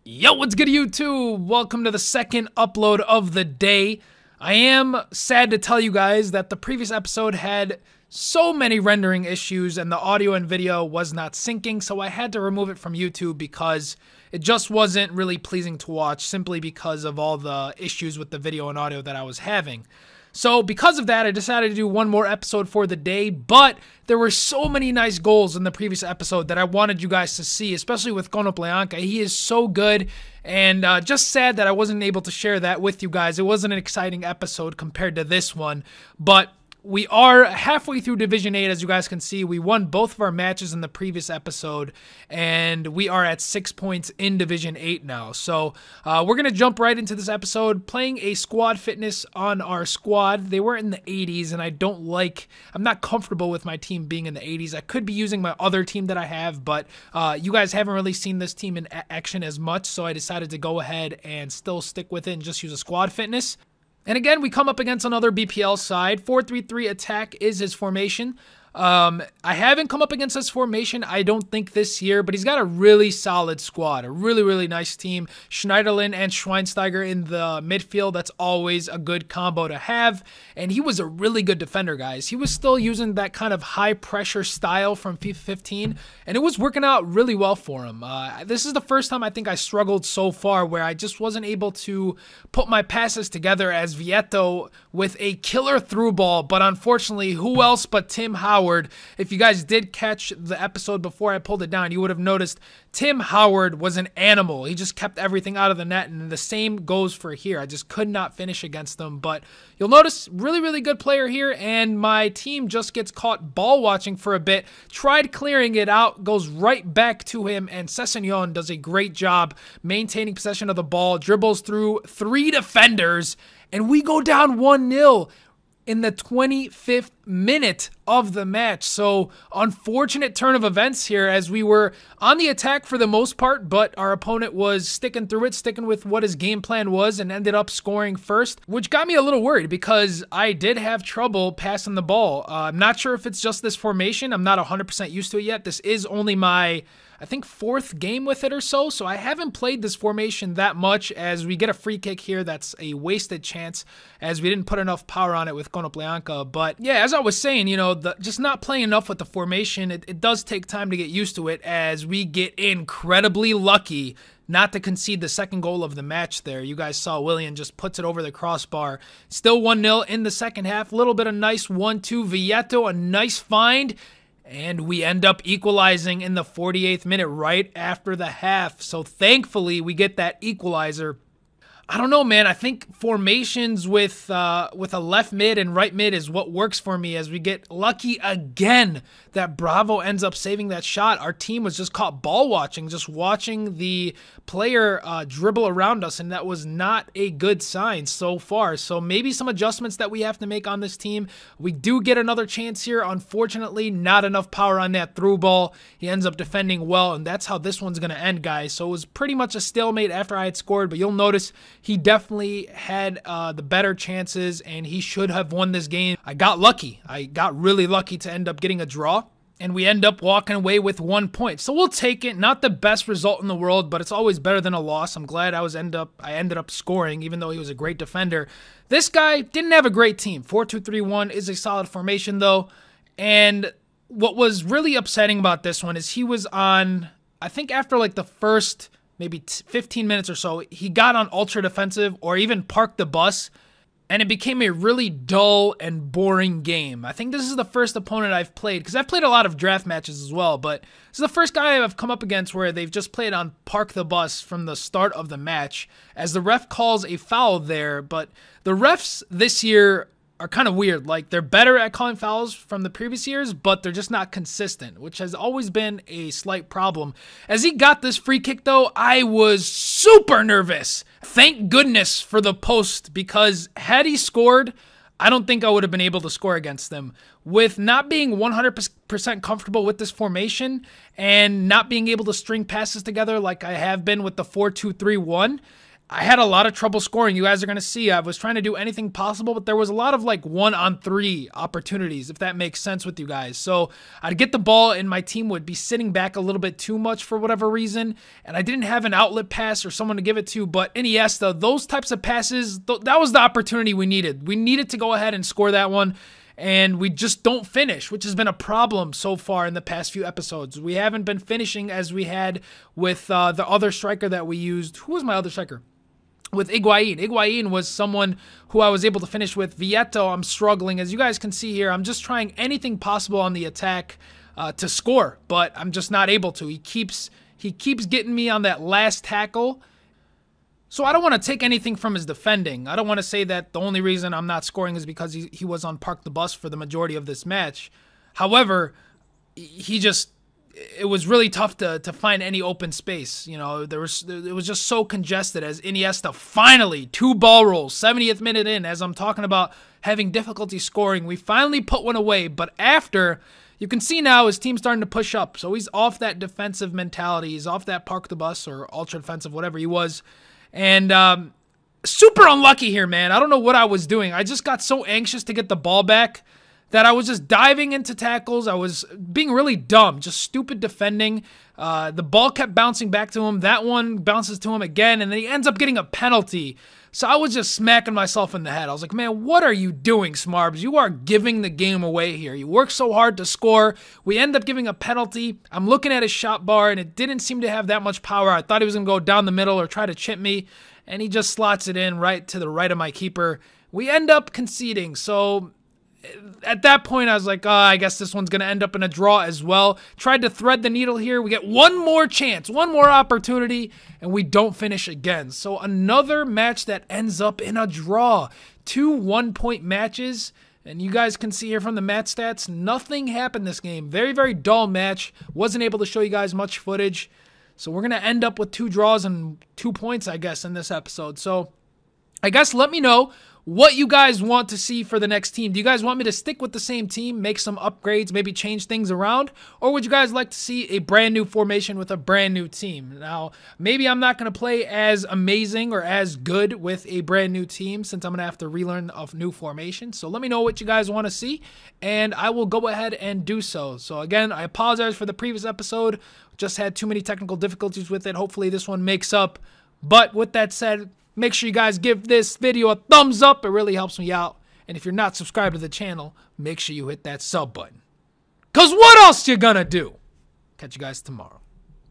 Yo, what's good, YouTube? Welcome to the second upload of the day. I am sad to tell you guys that the previous episode had so many rendering issues and the audio and video was not syncing, so I had to remove it from YouTube because it just wasn't really pleasing to watch simply because of all the issues with the video and audio that I was having. So because of that, I decided to do one more episode for the day, but there were so many nice goals in the previous episode that I wanted you guys to see, especially with Konoplyanka. He is so good, and just sad that I wasn't able to share that with you guys. It wasn't an exciting episode compared to this one, but we are halfway through Division 8, as you guys can see. We won both of our matches in the previous episode, and we are at 6 points in Division 8 now. So we're going to jump right into this episode, playing a squad fitness on our squad. They were in the 80s, and I'm not comfortable with my team being in the 80s. I could be using my other team that I have, but you guys haven't really seen this team in action as much, so I decided to go ahead and still stick with it and just use a squad fitness. And again, we come up against another BPL side. 4-3-3 attack is his formation. I haven't come up against this formation, I don't think, this year, but he's got a really solid squad, a really nice team. Schneiderlin and Schweinsteiger in the midfield, that's always a good combo to have, and he was a really good defender, guys. He was still using that kind of high-pressure style from FIFA 15, and it was working out really well for him. This is the first time I think I struggled so far where I just wasn't able to put my passes together as Vieto with a killer through ball, but unfortunately, who else but Tim Howard? If you guys did catch the episode before I pulled it down, you would have noticed Tim Howard was an animal. He just kept everything out of the net, and the same goes for here. I just could not finish against them, but you'll notice really good player here, and my team just gets caught ball watching for a bit, tried clearing it out, goes right back to him, and Sessegnon does a great job maintaining possession of the ball, dribbles through 3 defenders, and we go down 1-0. In the 25th minute of the match. So unfortunate turn of events here as we were on the attack for the most part, but our opponent was sticking through it, sticking with what his game plan was, and ended up scoring first, which got me a little worried because I did have trouble passing the ball. I'm not sure if it's just this formation. I'm not 100% used to it yet. This is only my, I think, 4th game with it or so I haven't played this formation that much, as we get a free kick here that's a wasted chance as we didn't put enough power on it with Konoplyanka. But yeah, as I was saying, you know, just not playing enough with the formation, it does take time to get used to it, as we get incredibly lucky not to concede the second goal of the match there. You guys saw Willian just puts it over the crossbar. Still 1-0 in the second half. A little bit of nice 1-2. Vieto, a nice find. And we end up equalizing in the 48th minute right after the half. So thankfully, we get that equalizer. I don't know, man. I think formations with a left mid and right mid is what works for me, as we get lucky again that Bravo ends up saving that shot. Our team was just caught ball watching, just watching the player dribble around us, and that was not a good sign so far. So maybe some adjustments that we have to make on this team. We do get another chance here. Unfortunately, not enough power on that through ball. He ends up defending well, and that's how this one's going to end, guys. So it was pretty much a stalemate after I had scored, but you'll notice he definitely had the better chances, and he should have won this game. I got lucky. I got really lucky to end up getting a draw, and we end up walking away with 1 point. So we'll take it. Not the best result in the world, but it's always better than a loss. I'm glad I ended up scoring, even though he was a great defender. This guy didn't have a great team. 4-2-3-1 is a solid formation, though. And what was really upsetting about this one is he was on, I think after like the first maybe 15 minutes or so, he got on ultra defensive or even parked the bus, and it became a really dull and boring game. I think this is the first opponent I've played, because I've played a lot of draft matches as well, but this is the first guy I've come up against where they've just played on park the bus from the start of the match, as the ref calls a foul there. But the refs this year are kind of weird. Like, they're better at calling fouls from the previous years, but they're just not consistent, which has always been a slight problem. As he got this free kick, though, I was super nervous. Thank goodness for the post, because had he scored, I don't think I would have been able to score against them. With not being 100% comfortable with this formation and not being able to string passes together like I have been with the 4-2-3-1, I had a lot of trouble scoring. You guys are going to see I was trying to do anything possible, but there was a lot of like 1-on-3 opportunities, if that makes sense with you guys. So I'd get the ball and my team would be sitting back a little bit too much for whatever reason, and I didn't have an outlet pass or someone to give it to. But Iniesta, those types of passes, that was the opportunity we needed. We needed to go ahead and score that one, and we just don't finish, which has been a problem so far in the past few episodes. We haven't been finishing as we had with the other striker that we used. Who was my other striker? With Higuain. Higuain was someone who I was able to finish with. Vieto, I'm struggling. As you guys can see here, I'm just trying anything possible on the attack to score, but I'm just not able to. He keeps getting me on that last tackle. So I don't want to take anything from his defending. I don't want to say that the only reason I'm not scoring is because he was on Park the Bus for the majority of this match. However, it was really tough to find any open space. You know, it was just so congested as Iniesta finally, 2 ball rolls, 70th minute in, as I'm talking about having difficulty scoring. We finally put one away, but after, you can see now his team's starting to push up. So he's off that defensive mentality. He's off that Park the Bus or ultra defensive, whatever he was. And super unlucky here, man. I don't know what I was doing. I just got so anxious to get the ball back that I was just diving into tackles. I was being really dumb, just stupid defending. The ball kept bouncing back to him. That one bounces to him again, and then he ends up getting a penalty. So I was just smacking myself in the head. I was like, man, what are you doing, Smarbs? You are giving the game away here. You work so hard to score. We end up giving a penalty. I'm looking at his shot bar, and it didn't seem to have that much power. I thought he was going to go down the middle or try to chip me, and he just slots it in right to the right of my keeper. We end up conceding, so at that point, I was like, I guess this one's going to end up in a draw as well. Tried to thread the needle here. We get one more chance, one more opportunity, and we don't finish again. So another match that ends up in a draw. 2 1-point matches, and you guys can see here from the match stats, nothing happened this game. Very, very dull match. Wasn't able to show you guys much footage. So we're going to end up with 2 draws and 2 points, I guess, in this episode. So I guess let me know what you guys want to see for the next team. Do you guys want me to stick with the same team, make some upgrades, maybe change things around? Or would you guys like to see a brand new formation with a brand new team? Now, maybe I'm not going to play as amazing or as good with a brand new team since I'm going to have to relearn a new formation. So let me know what you guys want to see, and I will go ahead and do so. So again, I apologize for the previous episode. Just had too many technical difficulties with it. Hopefully this one makes up. But with that said, make sure you guys give this video a thumbs up. It really helps me out. And if you're not subscribed to the channel, make sure you hit that sub button. Because what else you gonna do? Catch you guys tomorrow.